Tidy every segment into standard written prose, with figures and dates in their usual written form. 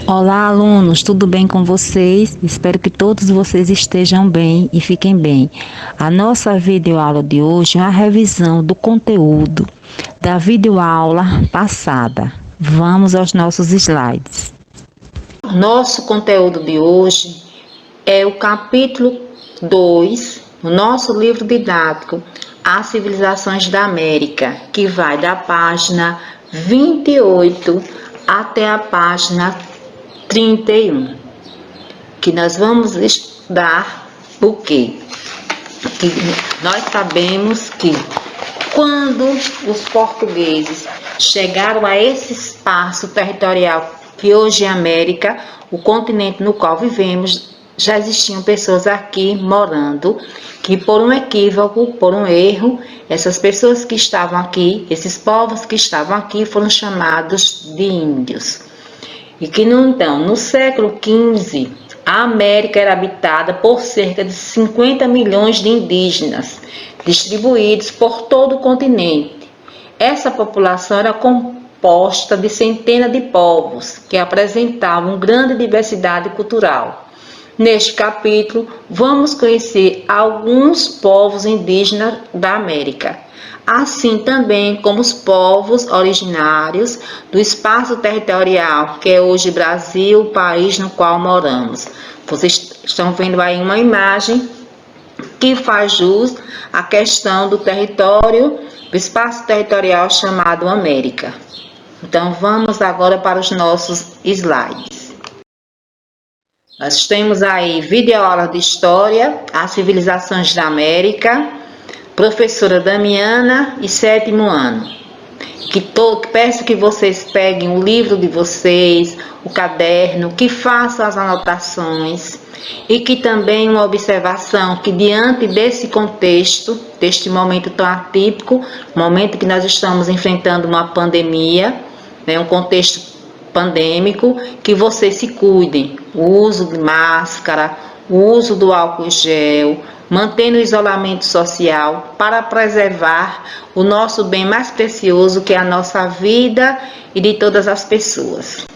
Olá, alunos, tudo bem com vocês? Espero que todos vocês estejam bem e fiquem bem. A nossa videoaula de hoje é uma revisão do conteúdo da videoaula passada. Vamos aos nossos slides. Nosso conteúdo de hoje é o capítulo 2 do nosso livro didático, As Civilizações da América, que vai da página 28 até a página 31, que nós vamos estudar o quê? Que nós sabemos que quando os portugueses chegaram a esse espaço territorial que hoje é a América, o continente no qual vivemos, já existiam pessoas aqui morando, que por um equívoco, por um erro, essas pessoas que estavam aqui, esses povos que estavam aqui foram chamados de índios. E que, então, no século XV, a América era habitada por cerca de 50 milhões de indígenas, distribuídos por todo o continente. Essa população era composta de centenas de povos, que apresentavam grande diversidade cultural. Neste capítulo, vamos conhecer alguns povos indígenas da América, assim também como os povos originários do espaço territorial, que é hoje Brasil, o país no qual moramos. Vocês estão vendo aí uma imagem que faz jus à questão do território, do espaço territorial chamado América. Então, vamos agora para os nossos slides. Nós temos aí videoaula de História, As Civilizações da América, professora Damiana e 7º ano. Peço que vocês peguem o livro de vocês, o caderno, que façam as anotações e que também uma observação que diante desse contexto, deste momento tão atípico, momento que nós estamos enfrentando uma pandemia, um contexto pandêmico, que vocês se cuidem, o uso de máscara, o uso do álcool gel, mantendo o isolamento social para preservar o nosso bem mais precioso, que é a nossa vida e de todas as pessoas.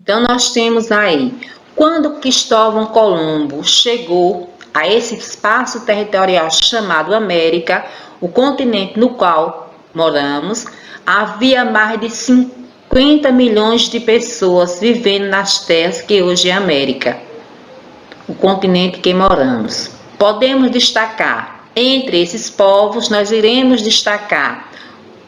Então, nós temos aí, quando Cristóvão Colombo chegou a esse espaço territorial chamado América, o continente no qual moramos, havia mais de 50 milhões de pessoas vivendo nas terras que hoje é a América, o continente que moramos. Podemos destacar, entre esses povos, nós iremos destacar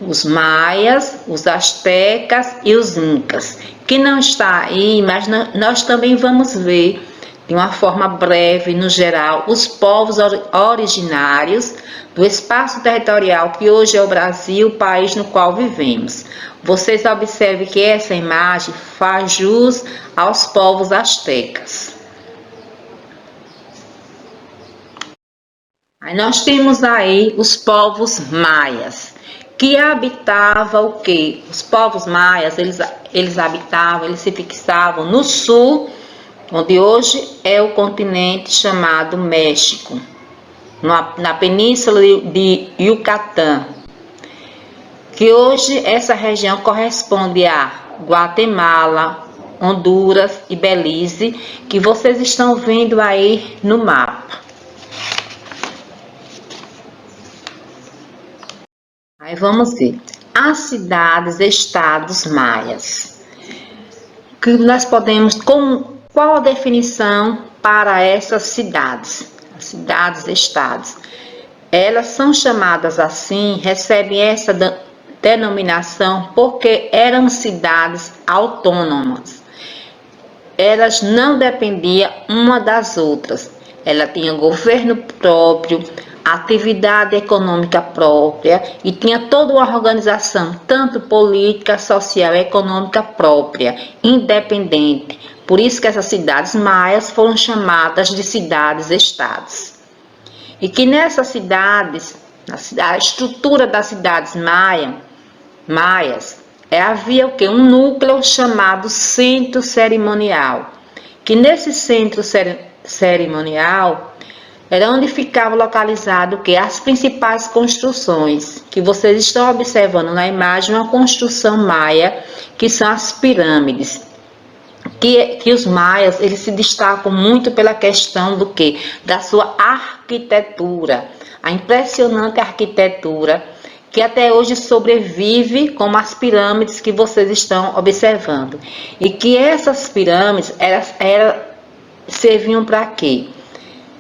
os maias, os astecas e os incas, que não está aí, mas nós também vamos ver, de uma forma breve, no geral, os povos originários do espaço territorial que hoje é o Brasil, o país no qual vivemos. Vocês observem que essa imagem faz jus aos povos astecas. Aí nós temos aí os povos maias, que habitavam o quê? Os povos maias, eles habitavam, eles se fixavam no sul, onde hoje é o continente chamado México, na península de Yucatán, que hoje essa região corresponde a Guatemala, Honduras e Belize, que vocês estão vendo aí no mapa. Aí vamos ver as cidades-estados maias. Que nós podemos, qual a definição para essas cidades? As cidades-estados. Elas são chamadas assim, recebem essa denominação porque eram cidades autônomas. Elas não dependiam uma das outras. Ela tinha governo próprio, atividade econômica própria e tinha toda uma organização, tanto política, social e econômica própria, independente. Por isso que essas cidades maias foram chamadas de cidades-estados. E que nessas cidades, a estrutura das cidades maias, havia o quê? Um núcleo chamado centro cerimonial, que nesse centro cerimonial era onde ficava localizado que as principais construções que vocês estão observando na imagem, uma construção maia, que são as pirâmides. Que os maias, eles se destacam muito pela questão do que? Da sua arquitetura, a impressionante arquitetura que até hoje sobrevive como as pirâmides que vocês estão observando. E que essas pirâmides serviam para quê?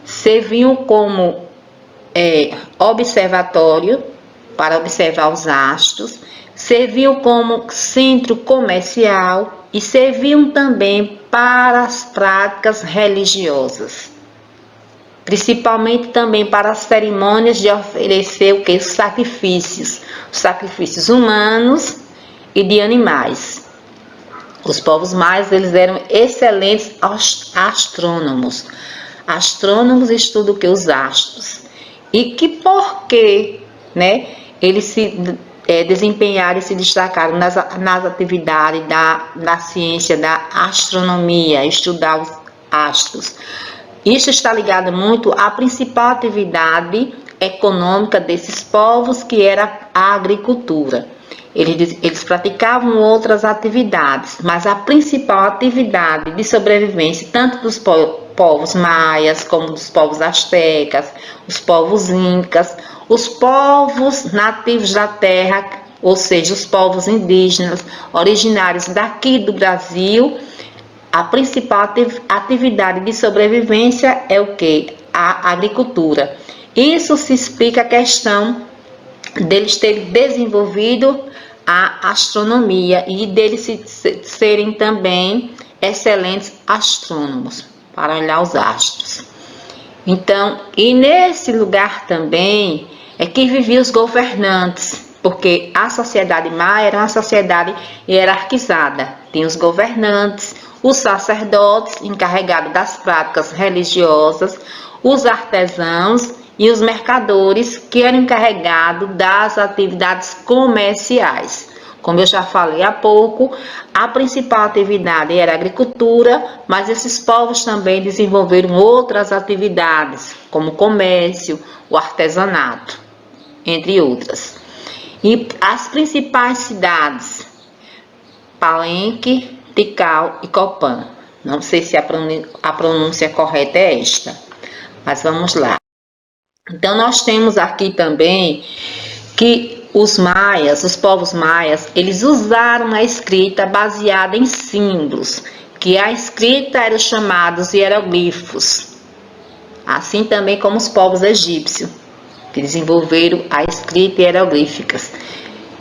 Serviam como observatório para observar os astros, serviam como centro comercial e serviam também para as práticas religiosas, principalmente também para as cerimônias de oferecer o que? Os sacrifícios humanos e de animais. Os povos maias, eles eram excelentes astrônomos. Astrônomos estudam o que? Os astros. E que porque, né, eles se desempenharam e se destacaram nas atividades da ciência, da astronomia, estudar os astros. Isso está ligado muito à principal atividade econômica desses povos, que era a agricultura. Eles praticavam outras atividades, mas a principal atividade de sobrevivência, tanto dos povos maias, como dos povos astecas, os povos incas, os povos nativos da terra, ou seja, os povos indígenas, originários daqui do Brasil, a principal atividade de sobrevivência é o que? A agricultura. Isso se explica a questão deles terem desenvolvido a astronomia e deles serem também excelentes astrônomos para olhar os astros. Então, e nesse lugar também é que viviam os governantes, porque a sociedade maia era uma sociedade hierarquizada. Tinha os governantes, os sacerdotes encarregados das práticas religiosas, os artesãos e os mercadores, que eram encarregados das atividades comerciais. Como eu já falei há pouco, a principal atividade era a agricultura, mas esses povos também desenvolveram outras atividades, como o comércio, o artesanato, entre outras. E as principais cidades, Palenque, Tikal e Copan. Não sei se a pronúncia correta é esta, mas vamos lá. Então, nós temos aqui também que os maias, os povos maias, eles usaram a escrita baseada em símbolos, que a escrita eram chamados hieroglifos, assim também como os povos egípcios, que desenvolveram a escrita hieroglíficas,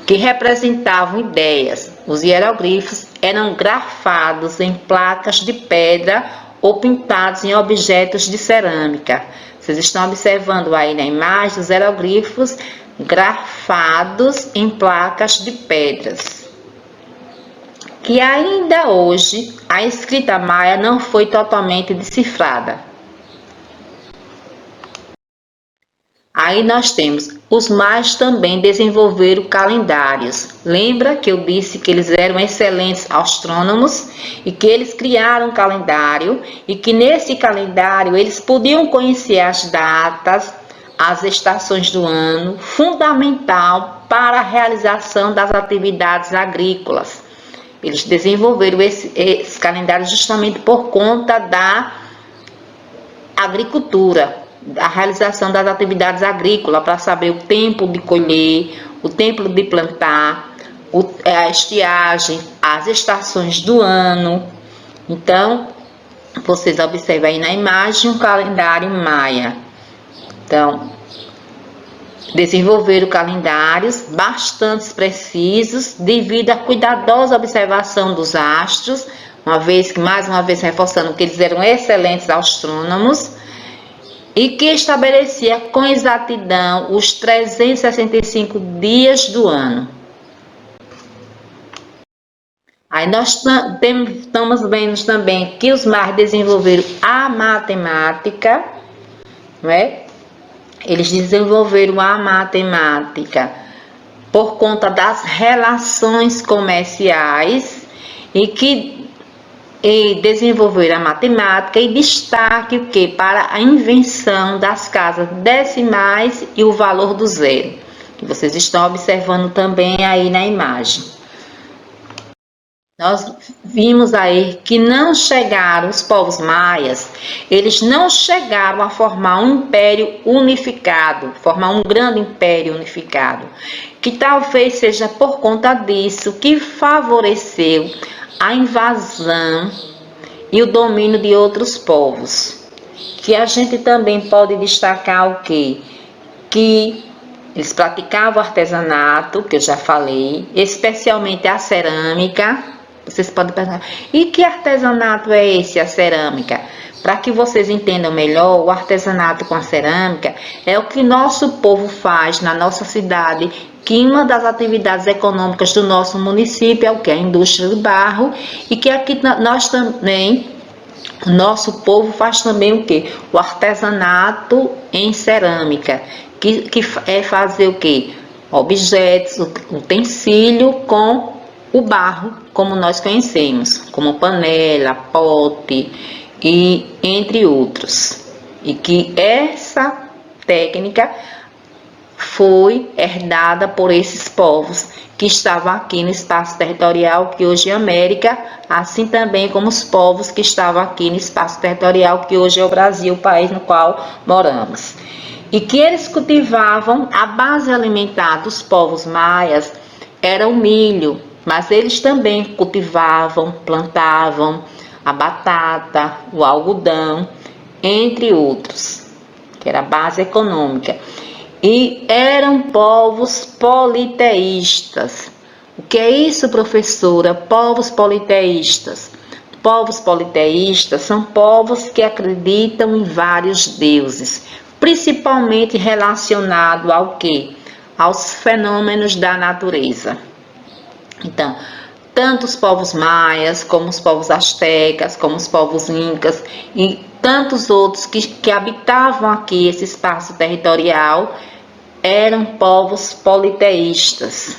que representavam ideias. Os hieroglifos eram grafados em placas de pedra ou pintados em objetos de cerâmica. Vocês estão observando aí na imagem os hieroglifos grafados em placas de pedras. Que ainda hoje a escrita maia não foi totalmente decifrada. Aí nós temos, os maias também desenvolveram calendários. Lembra que eu disse que eles eram excelentes astrônomos e que eles criaram um calendário e que nesse calendário eles podiam conhecer as datas, as estações do ano, fundamental para a realização das atividades agrícolas. Eles desenvolveram esse calendário justamente por conta da agricultura, a realização das atividades agrícolas, para saber o tempo de colher, o tempo de plantar, a estiagem, as estações do ano. Então, vocês observam aí na imagem um calendário maia. Então, desenvolveram calendários bastante precisos devido à cuidadosa observação dos astros, mais uma vez reforçando que eles eram excelentes astrônomos, e que estabelecia com exatidão os 365 dias do ano. Aí nós estamos vendo também que os maias desenvolveram a matemática, não é? Eles desenvolveram a matemática por conta das relações comerciais e que e desenvolver a matemática e destaque o que? Para a invenção das casas decimais e o valor do zero, que vocês estão observando também aí na imagem. Nós vimos aí que não chegaram, os povos maias, eles não chegaram a formar um império unificado, formar um grande império unificado, que talvez seja por conta disso que favoreceu a invasão e o domínio de outros povos. Que a gente também pode destacar o quê? Que eles praticavam artesanato, que eu já falei, especialmente a cerâmica. Vocês podem perguntar, e que artesanato é esse, a cerâmica? Para que vocês entendam melhor, o artesanato com a cerâmica é o que nosso povo faz na nossa cidade, que uma das atividades econômicas do nosso município é o que? A indústria do barro, e que aqui nós também, o nosso povo faz também o que? O artesanato em cerâmica, que é fazer o que? Objetos, utensílio com o barro, como nós conhecemos, como panela, pote e entre outros. E que essa técnica foi herdada por esses povos que estavam aqui no espaço territorial que hoje é América, assim também como os povos que estavam aqui no espaço territorial que hoje é o Brasil, o país no qual moramos. E que eles cultivavam, a base alimentar dos povos maias era o milho, mas eles também cultivavam, plantavam a batata, o algodão, entre outros, que era a base econômica. E eram povos politeístas. O que é isso, professora? Povos politeístas. Povos politeístas são povos que acreditam em vários deuses, principalmente relacionado ao quê? Aos fenômenos da natureza. Então, tanto os povos maias, como os povos astecas, como os povos incas e tantos outros que habitavam aqui esse espaço territorial, eram povos politeístas,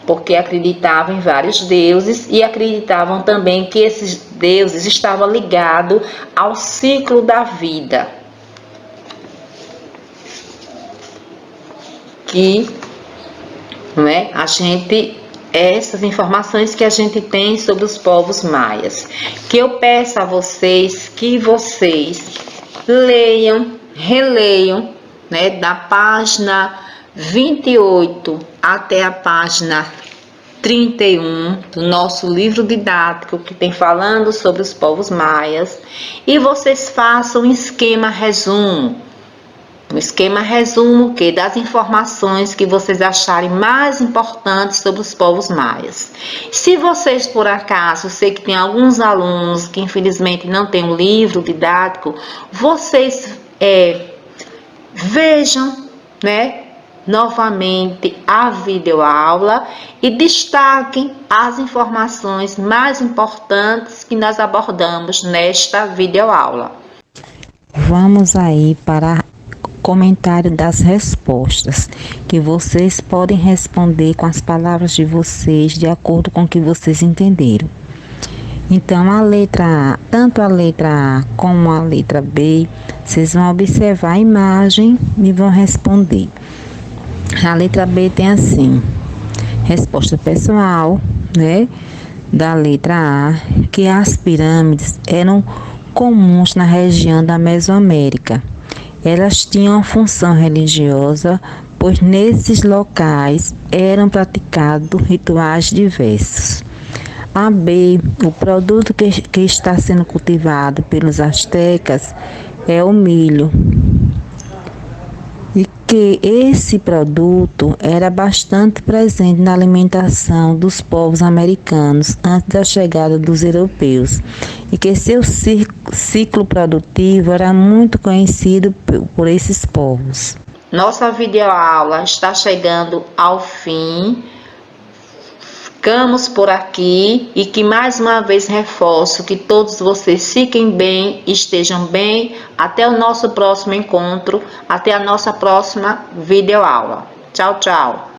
porque acreditavam em vários deuses e acreditavam também que esses deuses estavam ligados ao ciclo da vida. Que, não é, essas informações que a gente tem sobre os povos maias, que eu peço a vocês que vocês leiam, releiam, né, da página 28 até a página 31 do nosso livro didático que tem falando sobre os povos maias, e vocês façam um esquema resumo. Um esquema resumo que das informações que vocês acharem mais importantes sobre os povos maias. Se vocês, por acaso, eu sei que tem alguns alunos que infelizmente não tem um livro didático, vocês vejam, né, novamente a videoaula e destaquem as informações mais importantes que nós abordamos nesta videoaula. Vamos aí para comentário das respostas, que vocês podem responder com as palavras de vocês, de acordo com o que vocês entenderam. Então, a letra A, tanto a letra A como a letra B, vocês vão observar a imagem e vão responder. A letra B tem assim, resposta pessoal, né, da letra A, que as pirâmides eram comuns na região da Mesoamérica. Elas tinham função religiosa, pois nesses locais eram praticados rituais diversos. A B, o produto que está sendo cultivado pelos astecas é o milho. E que esse produto era bastante presente na alimentação dos povos americanos antes da chegada dos europeus, e que seu ciclo produtivo era muito conhecido por esses povos. Nossa videoaula está chegando ao fim. Ficamos por aqui e que mais uma vez reforço que todos vocês fiquem bem, estejam bem. Até o nosso próximo encontro, até a nossa próxima videoaula. Tchau, tchau.